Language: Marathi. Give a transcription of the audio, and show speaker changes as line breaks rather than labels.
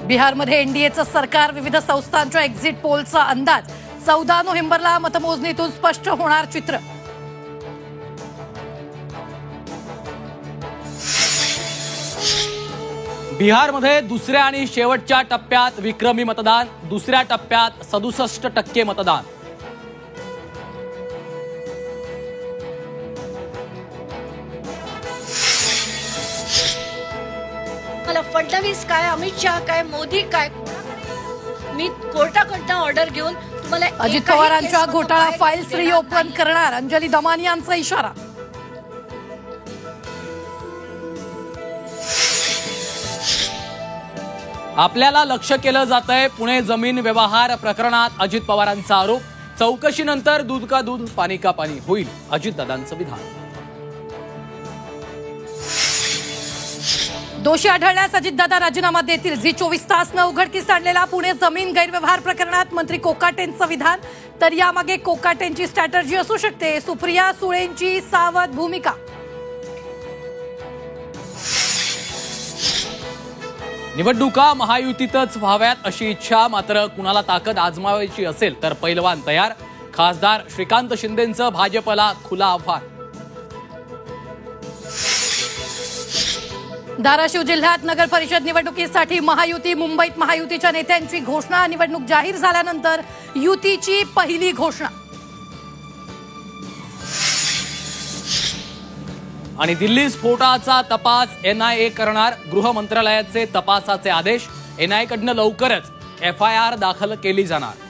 बिहारमध्ये एनडीएचं सरकार, विविध संस्थांच्या एक्झिट पोलचा अंदाज. 14 नोव्हेंबरला मतमोजणीतून स्पष्ट होणार चित्र.
बिहारमध्ये दुसऱ्या आणि शेवटच्या टप्प्यात विक्रमी मतदान. दुसऱ्या टप्प्यात 67% मतदान.
मला फडणवीस काय, अमित शहा काय, मोदी काय, मी कोर्टाकडनं ऑर्डर घेऊन तुम्हाला
अजित पवारांच्या घोटाळा फाईल्स रिओपन करणार. अंजली दमानी यांचा इशारा.
आपल्याला लक्ष केलं जातंय. पुणे जमीन व्यवहार प्रकरणात अजित पवारांचा आरोप. चौकशीनंतर दूध का दूध पाणी का पाणी होईल, अजितदादांचं विधान.
दोषी आढळल्यास अजितदादा राजीनामा देतील. झी 24 तासनं उघडकीस आणलेला पुणे जमीन गैरव्यवहार प्रकरणात मंत्री कोकाटेंचं विधान. तर यामागे कोकाटेंची स्ट्रॅटर्जी असू शकते. सुप्रिया सुळेंची सावध भूमिका.
निवडणुका महायुतीतच व्हाव्यात अशी इच्छा. मात्र कुणाला ताकद आजमावायची असेल तर पैलवान तयार. खासदार श्रीकांत शिंदेंचं भाजपला खुलं आव्हान.
धाराशिव जिल्ह्यात नगर परिषद निवडणुकीसाठी महायुती. मुंबईत महायुतीच्या नेत्यांची घोषणा. निवडणूक जाहीर झाल्यानंतर युतीची पहिली घोषणा.
आणि दिल्ली स्फोटाचा तपास एनआयए करणार. गृह मंत्रालयाचे तपासाचे आदेश. एनआयए कडनं लवकरच FIR दाखल केली जाणार.